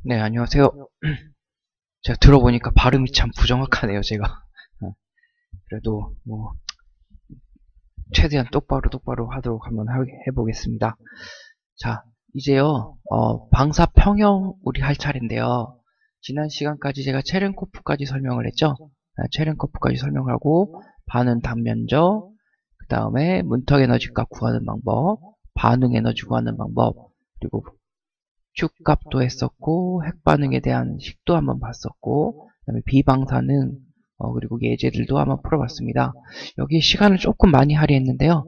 네, 안녕하세요. 제가 들어보니까 발음이 참 부정확하네요, 제가. 그래도 뭐 최대한 똑바로 하도록 한번 해보겠습니다. 자, 이제요, 방사 평형 우리 할 차례인데요. 지난 시간까지 제가 체렌코프까지 설명을 했죠. 체렌코프까지 설명하고 반응 단면적, 그 다음에 문턱 에너지값 구하는 방법, 반응 에너지 구하는 방법, 그리고 축값도 했었고 핵반응에 대한 식도 한번 봤었고 그다음에 비방사능 그리고 예제들도 한번 풀어봤습니다. 여기 시간을 조금 많이 할애했는데요.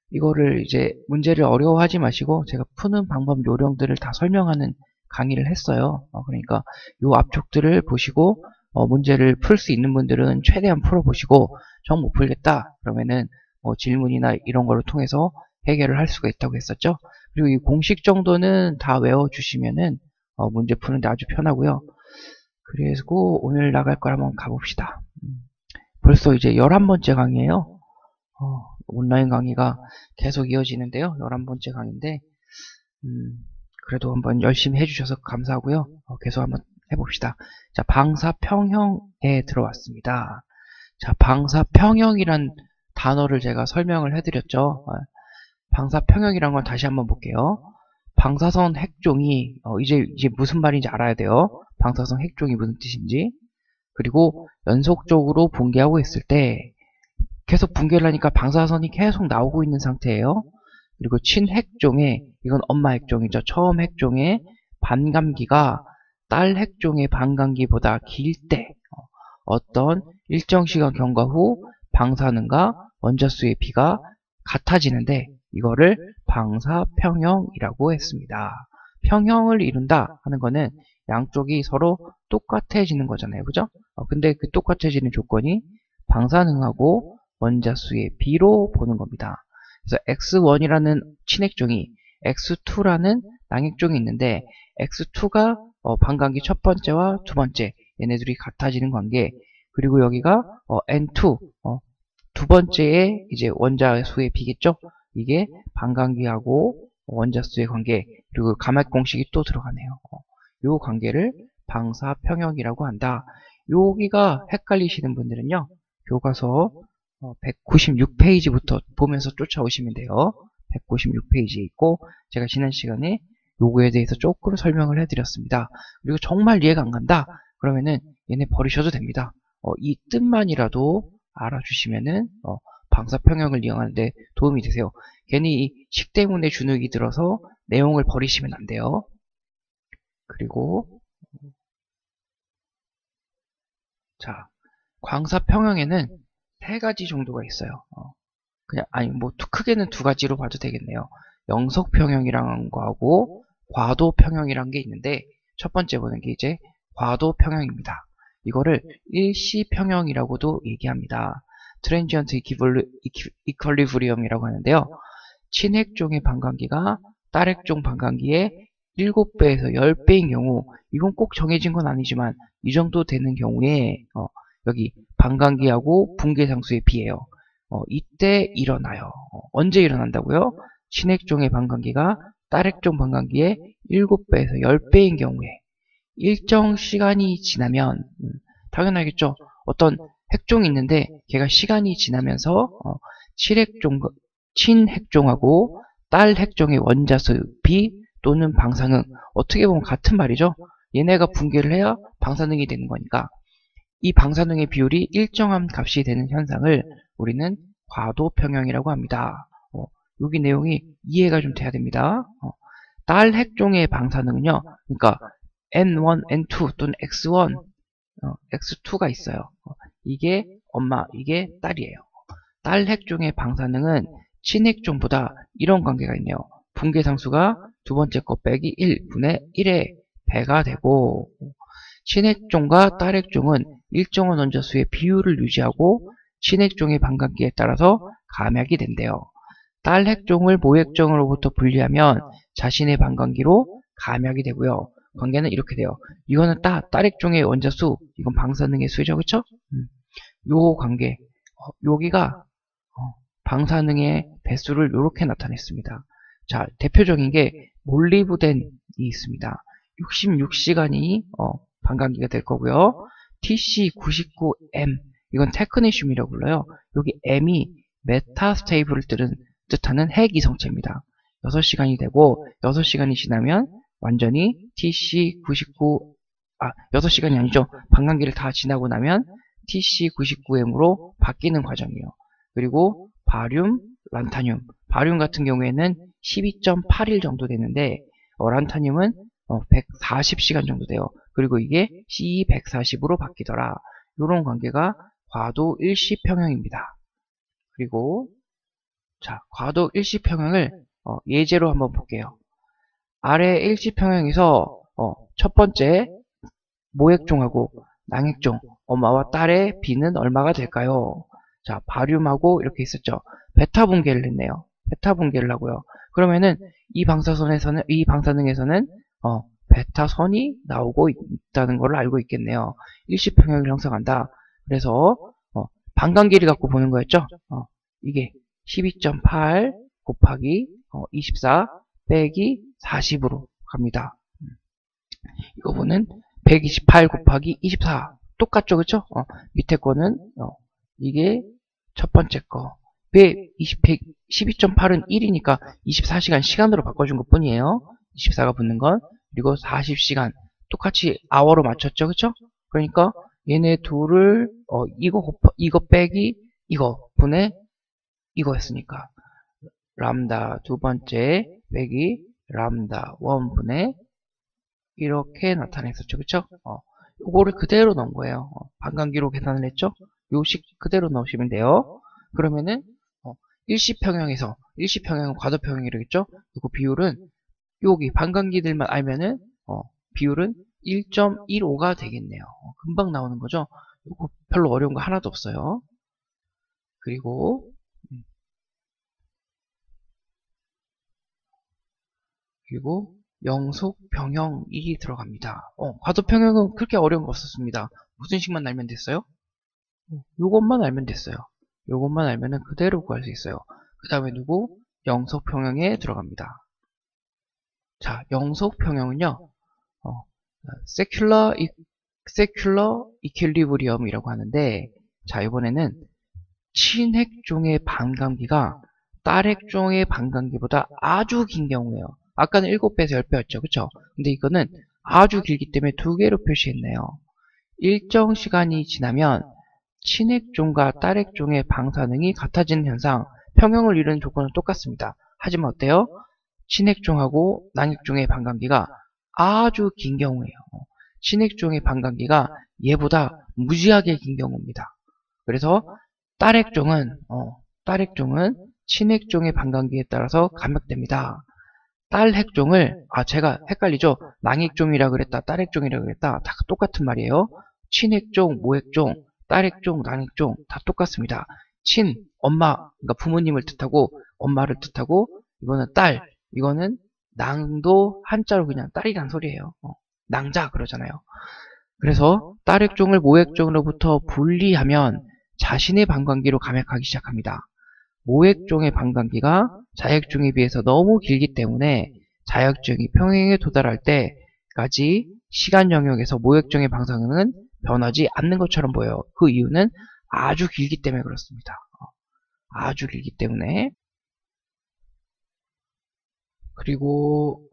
이거를 이제 문제를 어려워하지 마시고 제가 푸는 방법 요령들을 다 설명하는 강의를 했어요. 그러니까 요 앞쪽들을 보시고 문제를 풀 수 있는 분들은 최대한 풀어보시고 정 못 풀겠다 그러면은 질문이나 이런 거를 통해서 해결을 할 수가 있다고 했었죠. 그리고 이 공식 정도는 다 외워주시면은 문제 푸는데 아주 편하고요. 그리고 오늘 나갈 걸 한번 가봅시다. 벌써 이제 11번째 강의예요. 온라인 강의가 계속 이어지는데요. 11번째 강의인데 그래도 한번 열심히 해주셔서 감사하고요. 계속 한번 해봅시다. 자, 방사평형에 들어왔습니다. 자, 방사평형이란 단어를 제가 설명을 해드렸죠. 방사평형이란 걸 다시 한번 볼게요. 방사선 핵종이 이제 무슨 말인지 알아야 돼요. 방사선 핵종이 무슨 뜻인지. 그리고 연속적으로 붕괴하고 있을 때 계속 붕괴를 하니까 방사선이 계속 나오고 있는 상태예요. 그리고 친핵종의 이건 엄마 핵종이죠. 처음 핵종의 반감기가 딸 핵종의 반감기보다 길 때 어떤 일정 시간 경과 후 방사능과 원자수의 비가 같아지는데 이거를 방사평형이라고 했습니다. 평형을 이룬다 하는 거는 양쪽이 서로 똑같아지는 거잖아요. 그죠? 근데 그 똑같아지는 조건이 방사능하고 원자수의 비로 보는 겁니다. 그래서 X1이라는 친핵종이 X2라는 양핵종이 있는데 X2가 반감기 첫 번째와 두 번째 얘네들이 같아지는 관계 그리고 여기가 N2 두 번째에 이제 원자수의 비겠죠? 이게 반감기하고 원자수의 관계 그리고 가막 공식이 또 들어가네요. 요 관계를 방사평형이라고 한다. 여기가 헷갈리시는 분들은요. 교과서 196페이지부터 보면서 쫓아오시면 돼요. 196페이지에 있고 제가 지난 시간에 요거에 대해서 조금 설명을 해드렸습니다. 그리고 정말 이해가 안 간다. 그러면은 얘네 버리셔도 됩니다. 이 뜻만이라도 알아주시면은 방사평형을 이용하는데 도움이 되세요. 괜히 이 식 때문에 주눅이 들어서 내용을 버리시면 안 돼요. 그리고 자, 광사평형에는 세 가지 정도가 있어요. 그냥 아니 뭐 크게는 두 가지로 봐도 되겠네요. 영속평형이라는 거하고 과도평형이라는 게 있는데 첫 번째 보는 게 이제 과도평형입니다. 이거를 일시평형이라고도 얘기합니다. 트랜지언트 이퀄리브리엄이라고 하는데요. 친핵종의 반감기가 딸핵종 반감기의 7배에서 10배인 경우 이건 꼭 정해진 건 아니지만 이 정도 되는 경우에 여기 반감기하고 붕괴상수에 비해요. 이때 일어나요. 언제 일어난다고요? 친핵종의 반감기가 딸핵종 반감기의 7배에서 10배인 경우에 일정 시간이 지나면 당연하겠죠. 어떤 핵종이 있는데 걔가 시간이 지나면서 친핵종하고 딸 핵종의 원자수 비 또는 방사능 어떻게 보면 같은 말이죠. 얘네가 붕괴를 해야 방사능이 되는 거니까 이 방사능의 비율이 일정한 값이 되는 현상을 우리는 과도평형이라고 합니다. 여기 내용이 이해가 좀 돼야 됩니다. 딸 핵종의 방사능은요. 그러니까 N1, N2 또는 X1, X2가 있어요. 이게 엄마, 이게 딸이에요. 딸 핵종의 방사능은 친핵종보다 이런 관계가 있네요. 붕괴상수가 두 번째 거 빼기 1분의 1의 배가 되고 친핵종과 딸핵종은 일정한 원자수의 비율을 유지하고 친핵종의 반감기에 따라서 감약이 된대요. 딸핵종을 모핵종으로부터 분리하면 자신의 반감기로 감약이 되고요. 관계는 이렇게 돼요. 이거는 딸핵종의 원자수, 이건 방사능의 수죠, 그쵸? 요 관계, 여기가 방사능의 배수를 이렇게 나타냈습니다. 자, 대표적인 게 몰리브덴이 있습니다. 66시간이 반감기가 될 거고요. TC99M 이건 테크네슘이라고 불러요. 여기 M이 메타스테이블을 뜻하는 핵 이성체입니다. 6시간이 되고 6시간이 지나면 완전히 TC99 6시간이 아니죠. 반감기를 다 지나고 나면 TC99M으로 바뀌는 과정이에요. 그리고 바륨, 란타늄. 바륨 같은 경우에는 12.8일 정도 되는데 란타늄은 140시간 정도 돼요. 그리고 이게 C140으로 바뀌더라. 이런 관계가 과도 일시평형입니다. 그리고 자, 과도 일시평형을 예제로 한번 볼게요. 아래 일시평형에서 첫 번째 모핵종하고 낭핵종, 엄마와 딸의 B는 얼마가 될까요? 자, 바륨하고 이렇게 있었죠. 베타 분계를 했네요. 베타 분계를 하고요. 그러면은 이 방사능에서는 베타선이 나오고 있다는 걸 알고 있겠네요. 일시평형을 형성한다. 그래서 반감기를 갖고 보는 거였죠. 이게 12.8 곱하기 24 빼기 40으로 갑니다. 이거는 128 곱하기 24 똑같죠, 그쵸? 밑에 거는 이게 첫 번째 거. 왜 12.8은 1이니까 24시간 시간으로 바꿔준 것 뿐이에요. 24가 붙는 건. 그리고 40시간 똑같이 hour로 맞췄죠, 그쵸? 그러니까 얘네 둘을 이거 빼기 이거 분의 이거였으니까 람다 두 번째 빼기 람다 원분의 이렇게 나타냈었죠, 그쵸? 요거를 그대로 넣은 거예요. 반감기로 계산을 했죠? 요식 그대로 넣으시면 돼요. 그러면은 일시평형은 과도평형이라겠죠? 요거 비율은 여기 반감기들만 알면은 비율은 1.15가 되겠네요. 금방 나오는 거죠? 요거 별로 어려운 거 하나도 없어요. 그리고 영속평형이 들어갑니다. 과도평형은 그렇게 어려운 거 없었습니다. 무슨 식만 알면 됐어요? 요것만 알면 됐어요. 요것만 알면은 그대로 구할 수 있어요. 그 다음에 영속평형에 들어갑니다. 자, 영속평형은요, secular equilibrium이라고 하는데, 자, 이번에는 친핵종의 반감기가 딸핵종의 반감기보다 아주 긴 경우예요. 아까는 7배에서 10배였죠. 그쵸? 근데 이거는 아주 길기 때문에 2개로 표시했네요. 일정 시간이 지나면 친핵종과 딸핵종의 방사능이 같아지는 현상, 평형을 이루는 조건은 똑같습니다. 하지만 어때요? 친핵종하고 낭핵종의 반감기가 아주 긴 경우예요. 친핵종의 반감기가 얘보다 무지하게 긴 경우입니다. 그래서 딸핵종은 친핵종의 반감기에 따라서 감액됩니다. 딸핵종을 제가 헷갈리죠? 낭핵종이라 그랬다, 딸핵종이라 그랬다. 다 똑같은 말이에요. 친핵종, 모핵종, 딸핵종, 낭핵종 다 똑같습니다. 친, 엄마, 그러니까 부모님을 뜻하고 엄마를 뜻하고 이거는 딸, 이거는 낭도 한자로 그냥 딸이란 소리예요. 낭자 그러잖아요. 그래서 딸핵종을 모핵종으로부터 분리하면 자신의 반감기로 감액하기 시작합니다. 모핵종의 반감기가 자핵종에 비해서 너무 길기 때문에 자핵종이 평행에 도달할 때까지 시간 영역에서 모핵종의 방사능은 변하지 않는 것처럼 보여요. 그 이유는 아주 길기 때문에 그렇습니다. 아주 길기 때문에. 그리고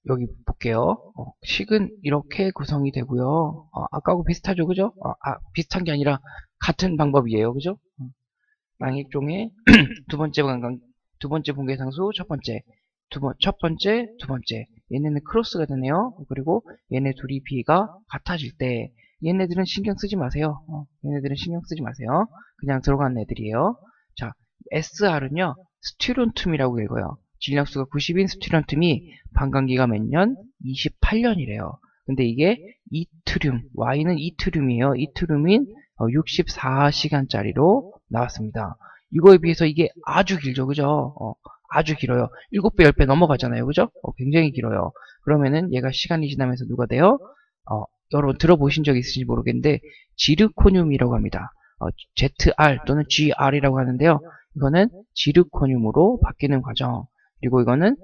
여기 볼게요. 식은 이렇게 구성이 되고요. 아까하고 비슷하죠, 그죠? 비슷한 게 아니라 같은 방법이에요, 그죠? 낭핵종의 두 번째 분계상수 첫 번째, 두 번째. 얘네는 크로스가 되네요. 그리고 얘네 둘이 B가 같아질 때 얘네들은 신경 쓰지 마세요. 얘네들은 신경 쓰지 마세요. 그냥 들어간 애들이에요. 자, SR은요, 스티론툼이라고 읽어요. 질량수가 90인 스티론툼이 반감기가 몇 년? 28년이래요. 근데 이게 이트륨, Y는 이트륨이에요. 이트륨인 64시간짜리로 나왔습니다. 이거에 비해서 이게 아주 길죠, 그죠? 아주 길어요. 7배, 10배 넘어가잖아요, 그죠? 굉장히 길어요. 그러면은 얘가 시간이 지나면서 누가 돼요? 여러분 들어보신 적 있으신지 모르겠는데 지르코늄이라고 합니다. ZR 또는 GR이라고 하는데요. 이거는 지르코늄으로 바뀌는 과정. 그리고 이거는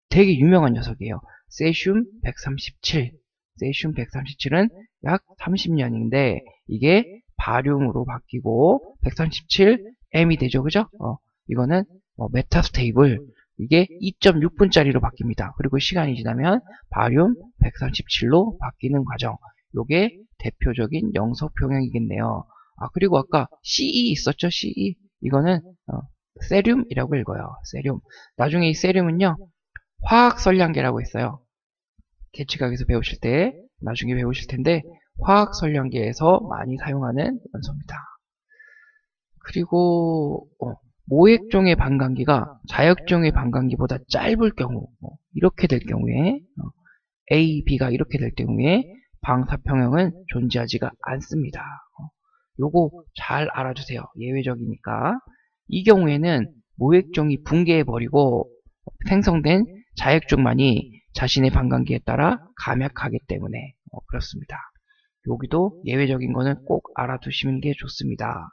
되게 유명한 녀석이에요. 세슘 137. 세슘 137은 약 30년인데 이게 바륨으로 바뀌고 137m이 되죠. 그죠? 이거는 메타스테이블. 이게 2.6분짜리로 바뀝니다. 그리고 시간이 지나면 바륨 137로 바뀌는 과정. 요게 대표적인 영석평형이겠네요. 그리고 아까 CE 있었죠? CE. 이거는 세륨이라고 읽어요. 세륨. 나중에 이 세륨은요, 화학설량계라고 있어요. 계측학에서 배우실 때, 나중에 배우실 텐데, 화학설량계에서 많이 사용하는 원소입니다. 그리고 모액종의 반감기가 자역종의 반감기보다 짧을 경우, 이렇게 될 경우에 A, B가 이렇게 될 경우에 방사평형은 존재하지가 않습니다. 요거 잘 알아주세요. 예외적이니까. 이 경우에는 모액종이 붕괴해버리고 생성된 자액종만이 자신의 반감기에 따라 감약하기 때문에 그렇습니다. 여기도 예외적인 거는 꼭 알아두시는 게 좋습니다.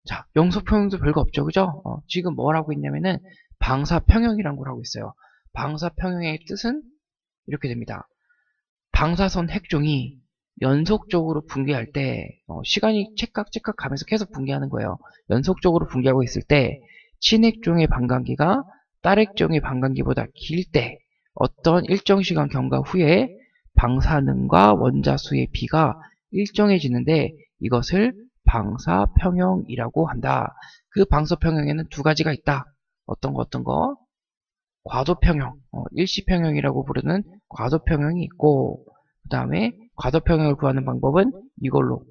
자, 영속평형도 별거 없죠. 그죠? 지금 뭘 하고 있냐면은 방사평형이라는 걸 하고 있어요. 방사평형의 뜻은 이렇게 됩니다. 방사선 핵종이 연속적으로 붕괴할 때 시간이 째깍째깍 가면서 계속 붕괴하는 거예요. 연속적으로 붕괴하고 있을 때 친핵종의 반감기가 딸핵종의 반감기보다 길 때 어떤 일정 시간 경과 후에 방사능과 원자수의 비가 일정해지는데 이것을 방사평형이라고 한다. 그 방사평형에는 두 가지가 있다. 어떤 거? 과도평형, 일시평형이라고 부르는 과도평형이 있고, 그 다음에 과도평형을 구하는 방법은 이걸로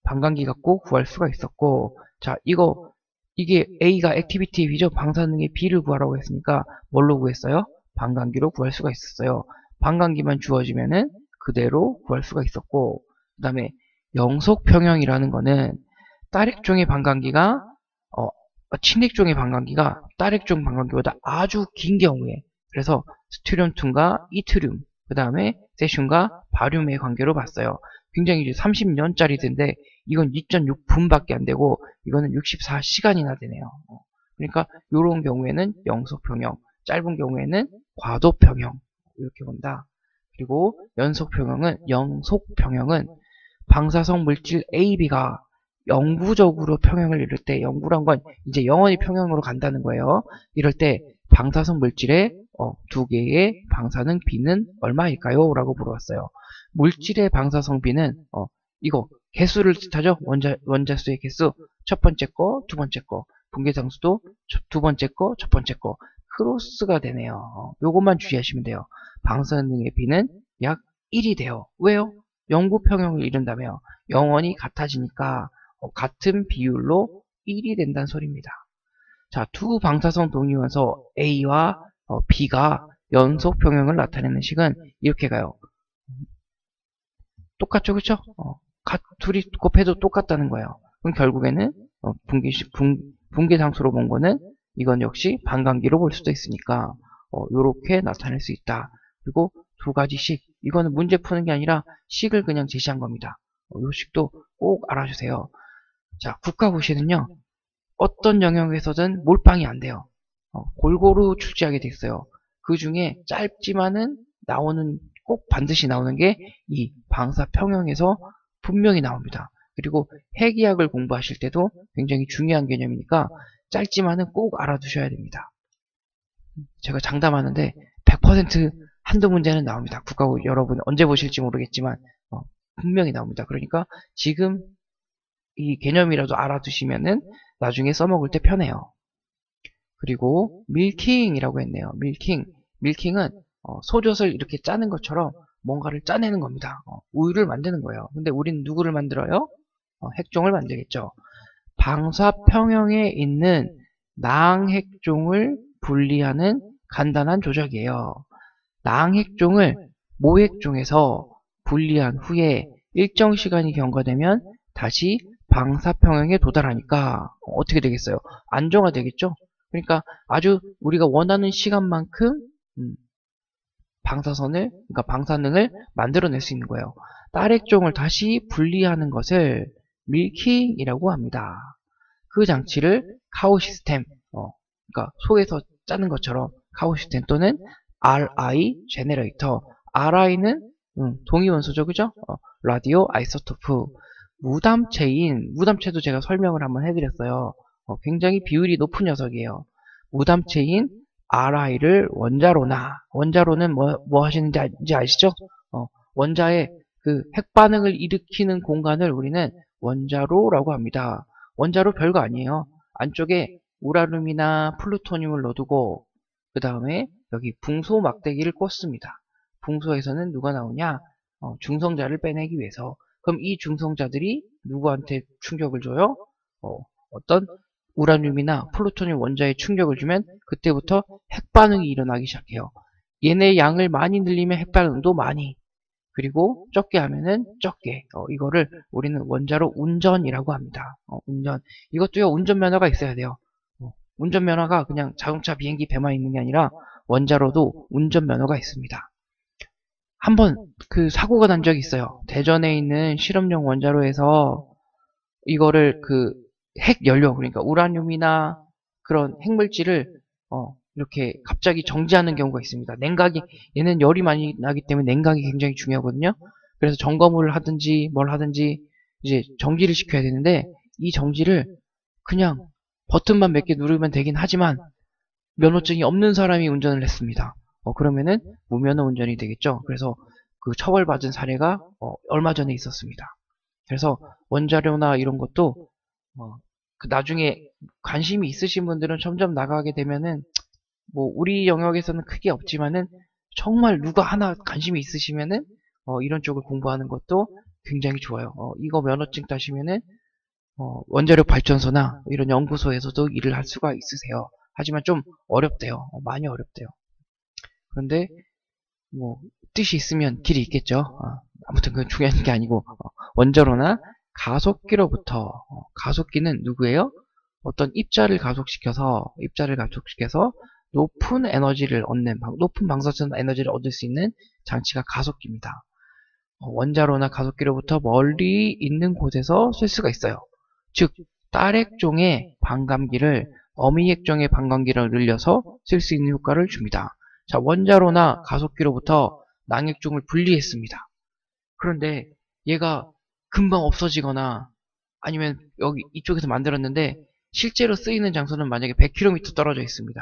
반감기 갖고 구할 수가 있었고, 자, 이게 A가 액티비티의 B죠. 방사능의 B를 구하라고 했으니까 뭘로 구했어요? 반감기로 구할 수가 있었어요. 반감기만 주어지면은 그대로 구할 수가 있었고, 그 다음에 영속평형이라는 거는 딸핵종의 반감기가 친핵종의 반감기가 딸핵종 반감기보다 아주 긴 경우에, 그래서 스트륨2과 이트륨, 그 다음에 세슘과 바륨의 관계로 봤어요. 굉장히 30년짜리인데 이건 2.6분밖에 안 되고 이거는 64시간이나 되네요. 그러니까 이런 경우에는 영속평형, 짧은 경우에는 과도평형 이렇게 본다. 그리고 영속평형은 방사성 물질 A, B가 영구적으로 평형을 이룰 때, 영구란 건 이제 영원히 평형으로 간다는 거예요. 이럴 때 방사성 물질의 두 개의 방사능 B는 얼마일까요? 라고 물어봤어요. 물질의 방사성 B는 이거 개수를 뜻하죠? 원자수의 개수, 첫 번째 거, 두 번째 거, 붕괴상수도 두 번째 거, 첫 번째 거, 크로스가 되네요. 요것만 주의하시면 돼요. 방사능의 B는 약 1이 돼요. 왜요? 영구 평형을 이룬다며 영원히 같아지니까 같은 비율로 1이 된다는 소리입니다. 자, 두 방사성 동위원소 A와 B가 연속 평형을 나타내는 식은 이렇게 가요. 똑같죠, 그쵸? 둘이 곱해도 똑같다는 거예요. 그럼 결국에는 붕괴 상수로 본 거는 이건 역시 반감기로 볼 수도 있으니까 요렇게 나타낼 수 있다. 그리고 두 가지 식, 이거는 문제 푸는 게 아니라 식을 그냥 제시한 겁니다. 요 식도 꼭 알아주세요. 자, 국가고시는요, 어떤 영역에서든 몰빵이 안 돼요. 골고루 출제하게 돼 있어요. 그 중에 짧지만은 꼭 반드시 나오는 게 이 방사평형에서 분명히 나옵니다. 그리고 핵이학을 공부하실 때도 굉장히 중요한 개념이니까 짧지만은 꼭 알아두셔야 됩니다. 제가 장담하는데 100% 한두 문제는 나옵니다. 국가고시 여러분 언제 보실지 모르겠지만 분명히 나옵니다. 그러니까 지금 이 개념이라도 알아두시면은 나중에 써먹을 때 편해요. 그리고 밀킹이라고 했네요. 밀킹은 소젖을 이렇게 짜는 것처럼 뭔가를 짜내는 겁니다. 우유를 만드는 거예요. 근데 우리는 누구를 만들어요? 핵종을 만들겠죠. 방사평형에 있는 낭핵종을 분리하는 간단한 조작이에요. 낭핵종을 모핵종에서 분리한 후에 일정 시간이 경과되면 다시 방사평형에 도달하니까 어떻게 되겠어요? 안정화되겠죠? 그러니까 아주 우리가 원하는 시간만큼 그러니까 방사능을 만들어낼 수 있는 거예요. 딸핵종을 다시 분리하는 것을 밀킹이라고 합니다. 그 장치를 카오 시스템, 그러니까 소에서 짜는 것처럼 카오 시스템 또는 RI 제네레이터. RI는 동위원소죠, 그죠? 라디오 아이소토프. 무담체도 제가 설명을 한번 해드렸어요. 굉장히 비율이 높은 녀석이에요. 무담체인 RI를 원자로는 뭐 하시는지 아시죠? 원자의 그 핵반응을 일으키는 공간을 우리는 원자로라고 합니다. 원자로 별거 아니에요. 안쪽에 우라늄이나 플루토늄을 넣어두고 그 다음에 여기 붕소 막대기를 꽂습니다. 붕소에서는 누가 나오냐? 중성자를 빼내기 위해서. 그럼 이 중성자들이 누구한테 충격을 줘요? 어떤 우라늄이나 플루토늄 원자에 충격을 주면 그때부터 핵반응이 일어나기 시작해요. 얘네 양을 많이 늘리면 핵반응도 많이, 그리고 적게 하면은 적게. 이거를 우리는 원자로 운전이라고 합니다. 운전. 이것도요, 운전면허가 있어야 돼요. 운전면허가 그냥 자동차, 비행기, 배만 있는 게 아니라 원자로도 운전면허가 있습니다. 한번 그 사고가 난 적이 있어요. 대전에 있는 실험용 원자로에서 이거를 그 핵연료, 그러니까 우라늄이나 그런 핵물질을 이렇게 갑자기 정지하는 경우가 있습니다. 냉각이, 얘는 열이 많이 나기 때문에 냉각이 굉장히 중요하거든요. 그래서 점검을 하든지 뭘 하든지 이제 정지를 시켜야 되는데, 이 정지를 그냥 버튼만 몇 개 누르면 되긴 하지만 면허증이 없는 사람이 운전을 했습니다. 그러면은 무면허 운전이 되겠죠. 그래서 그 처벌받은 사례가 얼마 전에 있었습니다. 그래서 원자료나 이런 것도 그 나중에 관심이 있으신 분들은 점점 나가게 되면은 뭐 우리 영역에서는 크게 없지만은 정말 누가 하나 관심이 있으시면은 이런 쪽을 공부하는 것도 굉장히 좋아요. 이거 면허증 따시면은 원자력 발전소나 이런 연구소에서도 일을 할 수가 있으세요. 하지만 좀 어렵대요. 많이 어렵대요. 그런데 뭐 뜻이 있으면 길이 있겠죠. 아무튼 그건 중요한 게 아니고, 원자로나 가속기로부터, 가속기는 누구예요? 어떤 입자를 가속시켜서 높은 에너지를 얻는, 높은 방사선 에너지를 얻을 수 있는 장치가 가속기입니다. 원자로나 가속기로부터 멀리 있는 곳에서 쓸 수가 있어요. 즉 딸핵종의 반감기를 어미핵종의 반감기를 늘려서 쓸 수 있는 효과를 줍니다. 자, 원자로나 가속기로부터 낭핵종을 분리했습니다. 그런데 얘가 금방 없어지거나 아니면 여기 이쪽에서 만들었는데 실제로 쓰이는 장소는 만약에 100km 떨어져 있습니다.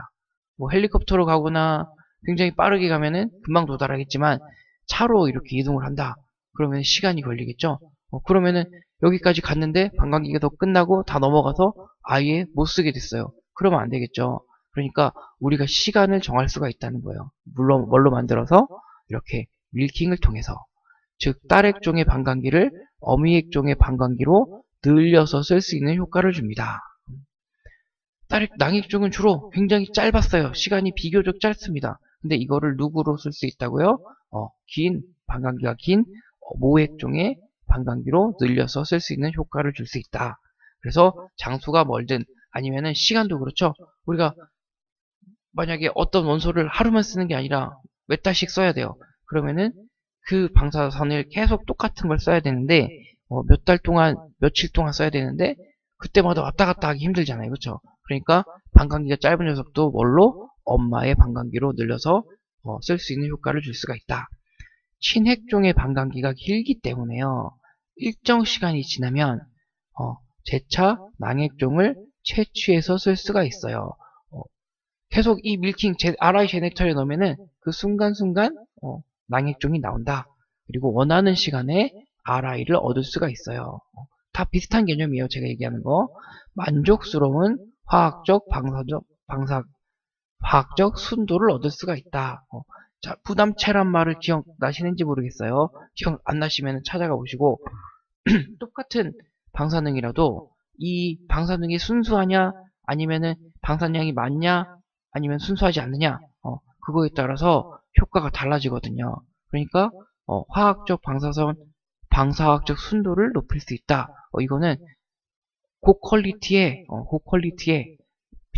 뭐 헬리콥터로 가거나 굉장히 빠르게 가면은 금방 도달하겠지만 차로 이렇게 이동을 한다. 그러면 시간이 걸리겠죠. 그러면은 여기까지 갔는데 반감기가 더 끝나고 다 넘어가서 아예 못 쓰게 됐어요. 그러면 안 되겠죠. 그러니까 우리가 시간을 정할 수가 있다는 거예요. 물론 뭘로 만들어서 이렇게 밀킹을 통해서, 즉 딸핵종의 반감기를 어미핵종의 반감기로 늘려서 쓸 수 있는 효과를 줍니다. 낭핵종은 주로 굉장히 짧았어요. 시간이 비교적 짧습니다. 근데 이거를 누구로 쓸 수 있다고요? 반감기가 긴 모핵종의 반감기로 늘려서 쓸 수 있는 효과를 줄 수 있다. 그래서 장수가 멀든 아니면은 시간도 그렇죠. 우리가 만약에 어떤 원소를 하루만 쓰는 게 아니라 몇 달씩 써야 돼요. 그러면은 그 방사선을 계속 똑같은 걸 써야 되는데 몇 달 동안, 며칠 동안 써야 되는데 그때마다 왔다 갔다 하기 힘들잖아요. 그렇죠? 그러니까 반감기가 짧은 녀석도 뭘로? 엄마의 반감기로 늘려서 쓸 수 있는 효과를 줄 수가 있다. 친핵종의 반감기가 길기 때문에요. 일정 시간이 지나면 재차 낭핵종을 채취해서 쓸 수가 있어요. 계속 이 밀킹 RI 제네터에 넣으면은 그 순간순간 낭핵종이 나온다. 그리고 원하는 시간에 RI를 얻을 수가 있어요. 다 비슷한 개념이에요. 제가 얘기하는 거. 만족스러운 화학적 순도를 얻을 수가 있다. 자, 부담체란 말을 기억나시는지 모르겠어요. 기억 안 나시면 찾아가 보시고 똑같은 방사능이라도 이 방사능이 순수하냐 아니면은 방사량이 많냐 아니면 순수하지 않느냐 그거에 따라서 효과가 달라지거든요. 그러니까 화학적 방사학적 순도를 높일 수 있다. 이거는 고퀄리티의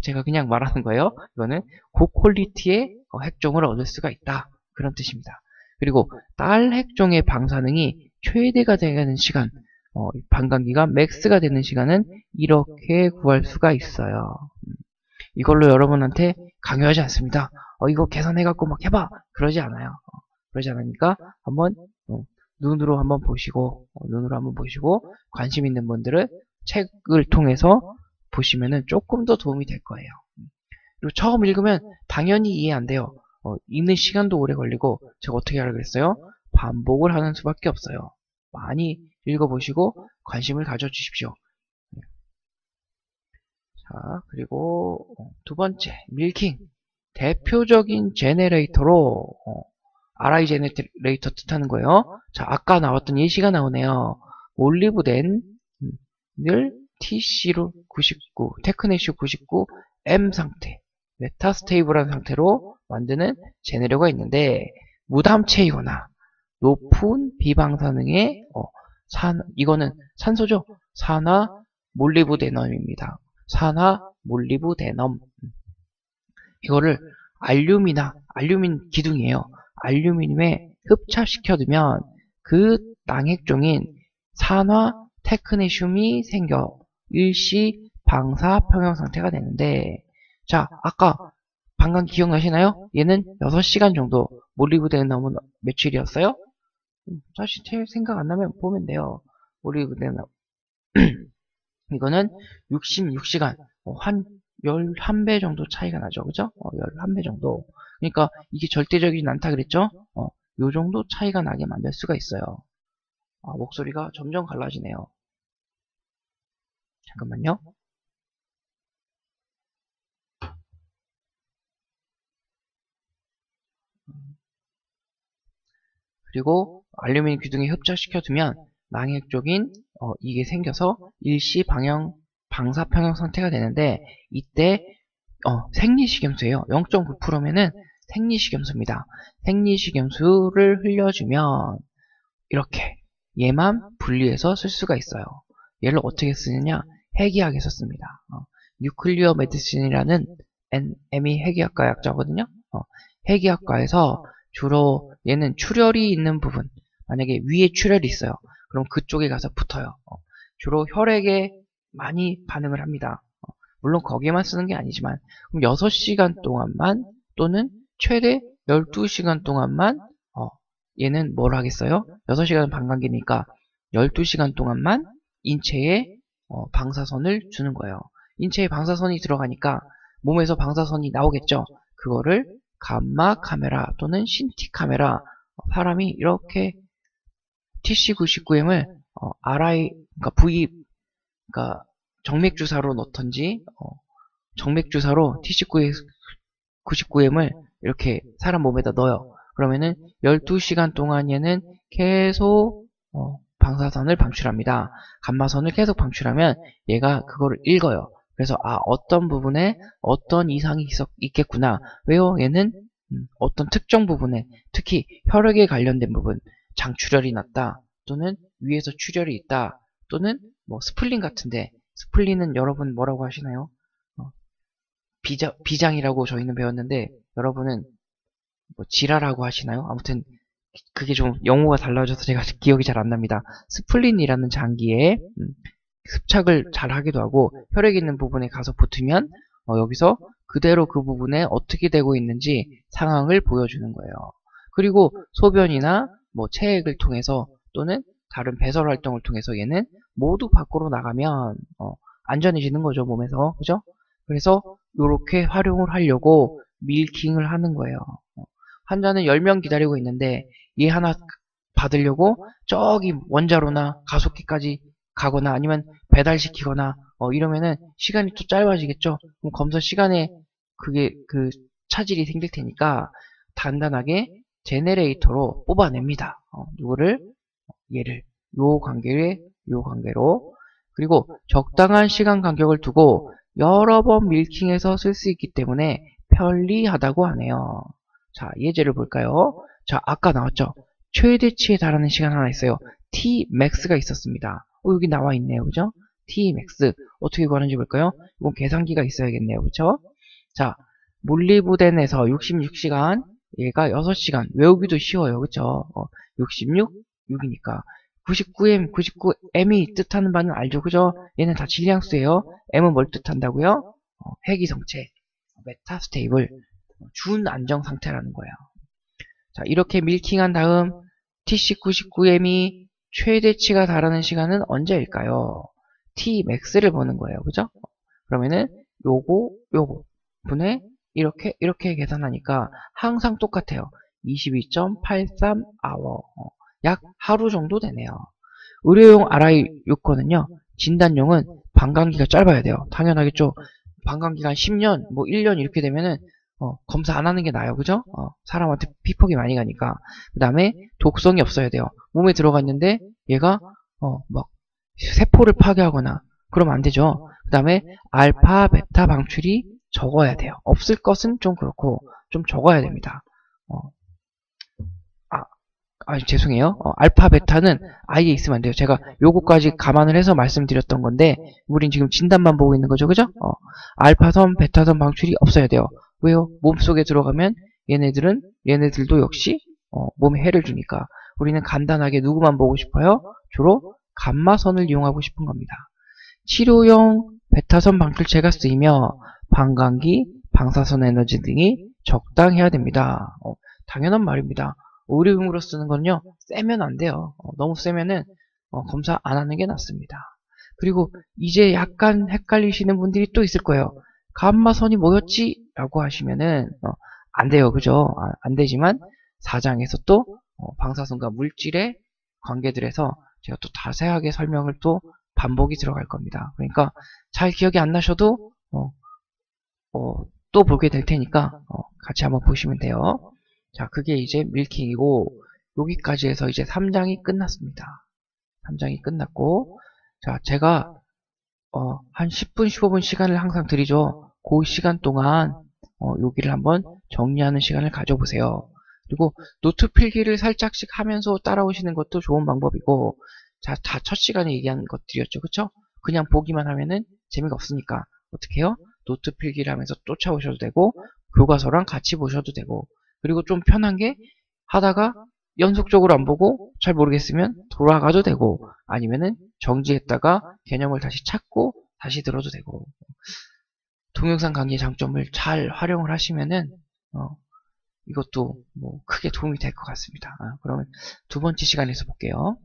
제가 그냥 말하는 거예요. 이거는 고퀄리티의 핵종을 얻을 수가 있다. 그런 뜻입니다. 그리고 딸 핵종의 방사능이 최대가 되는 시간, 반감기가 맥스가 되는 시간은 이렇게 구할 수가 있어요. 이걸로 여러분한테 강요하지 않습니다. 이거 계산해갖고 막 해봐! 그러지 않아요. 그러지 않으니까 한번 눈으로 한번 보시고 관심 있는 분들은 책을 통해서 보시면은 조금 더 도움이 될 거예요. 그리고 처음 읽으면 당연히 이해 안 돼요. 읽는 시간도 오래 걸리고 제가 어떻게 하라 그랬어요? 반복을 하는 수밖에 없어요. 많이 읽어보시고 관심을 가져주십시오. 자, 그리고 두 번째, 밀킹. 대표적인 제네레이터로 RI 제네레이터 뜻하는 거예요. 자, 아까 나왔던 예시가 나오네요. 몰리브덴을 TC로 99, 테크네슈 99, M 상태, 메타스테이블한 상태로 만드는 제네레이터가 있는데 무담체이거나 높은 비방사능의 이거는 산소죠. 산화 몰리브데넘입니다. 산화 몰리브데넘. 이거를 알루민 기둥이에요. 알루미늄에 흡착시켜두면 그 낭핵종인 산화 테크네슘이 생겨 일시 방사 평형 상태가 되는데, 자, 아까 방금 기억나시나요? 얘는 6시간 정도. 몰리브데넘은 며칠이었어요? 다시 생각 안 나면 보면 돼요. 몰리브데넘 이거는 66시간, 한 11배 정도 차이가 나죠. 그죠? 11배 정도. 그러니까 이게 절대적이진 않다 그랬죠? 요 정도 차이가 나게 만들 수가 있어요. 목소리가 점점 갈라지네요. 잠깐만요. 그리고 알루미늄 기둥에 흡착시켜두면 낭핵 쪽인 이게 생겨서 일시 방사 평형 상태가 되는데, 이때 생리식염수예요. 0.9%면은 생리식염수입니다. 생리식염수를 흘려주면 이렇게 얘만 분리해서 쓸 수가 있어요. 얘를 어떻게 쓰느냐? 핵의학에서 씁니다. 뉴클리어 메디신이라는 NME 핵의학과 약자거든요. 핵의학과에서 주로 얘는 출혈이 있는 부분, 만약에 위에 출혈이 있어요. 그럼 그쪽에 가서 붙어요. 주로 혈액에 많이 반응을 합니다. 물론 거기에만 쓰는 게 아니지만, 그럼 6시간 동안만 또는 최대 12시간 동안만 얘는 뭘 하겠어요? 6시간은 반감기니까 12시간 동안만 인체에 방사선을 주는 거예요. 인체에 방사선이 들어가니까 몸에서 방사선이 나오겠죠. 그거를 감마 카메라 또는 CT 카메라, 사람이 이렇게 TC99M을 RI, 그러니까 그러니까 정맥주사로 넣던지, 정맥주사로 TC99M을 이렇게 사람 몸에다 넣어요. 그러면은 12시간 동안 얘는 계속 방사선을 방출합니다. 감마선을 계속 방출하면 얘가 그거를 읽어요. 그래서 어떤 부분에 어떤 이상이 있겠구나. 왜요? 얘는 어떤 특정 부분에, 특히 혈액에 관련된 부분, 장출혈이 났다, 또는 위에서 출혈이 있다, 또는 뭐 스플린 같은데, 스플린은 여러분 뭐라고 하시나요? 비장이라고 저희는 배웠는데 여러분은 뭐 지라라고 하시나요? 아무튼 그게 좀 용어가 달라져서 제가 기억이 잘 안 납니다. 스플린이라는 장기에 흡착을 잘 하기도 하고 혈액 있는 부분에 가서 붙으면 여기서 그대로 그 부분에 어떻게 되고 있는지 상황을 보여주는 거예요. 그리고 소변이나 뭐 체액을 통해서 또는 다른 배설 활동을 통해서 얘는 모두 밖으로 나가면 안전해지는 거죠, 몸에서. 그죠? 그래서 이렇게 활용을 하려고 밀킹을 하는 거예요. 환자는 10명 기다리고 있는데 얘 하나 받으려고 저기 원자로나 가속기까지 가거나 아니면 배달시키거나 이러면은 시간이 또 짧아지겠죠. 그럼 검사 시간에 그게 차질이 생길 테니까 단단하게 제네레이터로 뽑아냅니다. 누구를? 얘를 요 관계로. 그리고 적당한 시간 간격을 두고 여러 번 밀킹해서 쓸 수 있기 때문에 편리하다고 하네요. 자, 예제를 볼까요? 자, 아까 나왔죠? 최대치에 달하는 시간 하나 있어요. Tmax가 있었습니다. 여기 나와 있네요. 그죠? Tmax. 어떻게 구하는지 볼까요? 이건 계산기가 있어야겠네요. 그죠? 자, 몰리브덴에서 66시간, 얘가 6시간. 외우기도 쉬워요. 그죠? 66, 6이니까. 99M, 99M이 뜻하는 바는 알죠? 그죠? 얘는 다 질량수예요. M은 뭘 뜻한다고요? 핵이성체, 메타스테이블. 준 안정 상태라는 거예요. 자, 이렇게 밀킹한 다음 TC99M이 최대치가 달하는 시간은 언제일까요? Tmax를 보는 거예요. 그죠? 그러면은 요거 분의 이렇게 계산하니까 항상 똑같아요. 22.83hour. 약 하루 정도 되네요. 의료용 RI 요건은요. 진단용은 방광기가 짧아야 돼요. 당연하겠죠. 방광기가 10년, 뭐 1년 이렇게 되면은 검사 안 하는 게 나아요. 그죠? 사람한테 피폭이 많이 가니까. 그 다음에 독성이 없어야 돼요. 몸에 들어갔는데 얘가 막 세포를 파괴하거나 그러면 안 되죠. 그 다음에 알파, 베타 방출이 적어야 돼요. 없을 것은 좀 그렇고 좀 적어야 됩니다. 죄송해요. 알파, 베타는 아예 있으면 안 돼요. 제가 요거까지 감안을 해서 말씀드렸던 건데 우린 지금 진단만 보고 있는 거죠. 그죠? 알파선, 베타선 방출이 없어야 돼요. 왜요? 몸속에 들어가면 얘네들도 역시 몸에 해를 주니까 우리는 간단하게 누구만 보고 싶어요? 주로 감마선을 이용하고 싶은 겁니다. 치료용 베타선 방출체가 쓰이며 방광기, 방사선 에너지 등이 적당해야 됩니다. 당연한 말입니다. 의료용으로 쓰는 건요, 세면 안 돼요. 너무 세면은 검사 안 하는 게 낫습니다. 그리고 이제 약간 헷갈리시는 분들이 또 있을 거예요. 감마선이 뭐였지? 라고 하시면은 안 돼요. 그죠? 안 되지만 4장에서 또 방사선과 물질의 관계들에서 제가 또 자세하게 설명을 또 반복이 들어갈 겁니다. 그러니까 잘 기억이 안 나셔도 또 보게 될 테니까 같이 한번 보시면 돼요. 자, 그게 이제 밀킹이고 여기까지 해서 이제 3장이 끝났습니다. 3장이 끝났고 자, 제가 한 10분, 15분 시간을 항상 드리죠. 그 시간 동안 여기를 한번 정리하는 시간을 가져보세요. 그리고 노트 필기를 살짝씩 하면서 따라오시는 것도 좋은 방법이고 자, 다 첫 시간에 얘기한 것들이었죠. 그쵸? 그냥 보기만 하면은 재미가 없으니까 어떻게 해요? 노트 필기를 하면서 쫓아오셔도 되고 교과서랑 같이 보셔도 되고 그리고 좀 편한 게 하다가 연속적으로 안 보고 잘 모르겠으면 돌아가도 되고 아니면은 정지했다가 개념을 다시 찾고 다시 들어도 되고 동영상 강의의 장점을 잘 활용을 하시면은 이것도 뭐 크게 도움이 될 것 같습니다. 그러면 두 번째 시간에서 볼게요.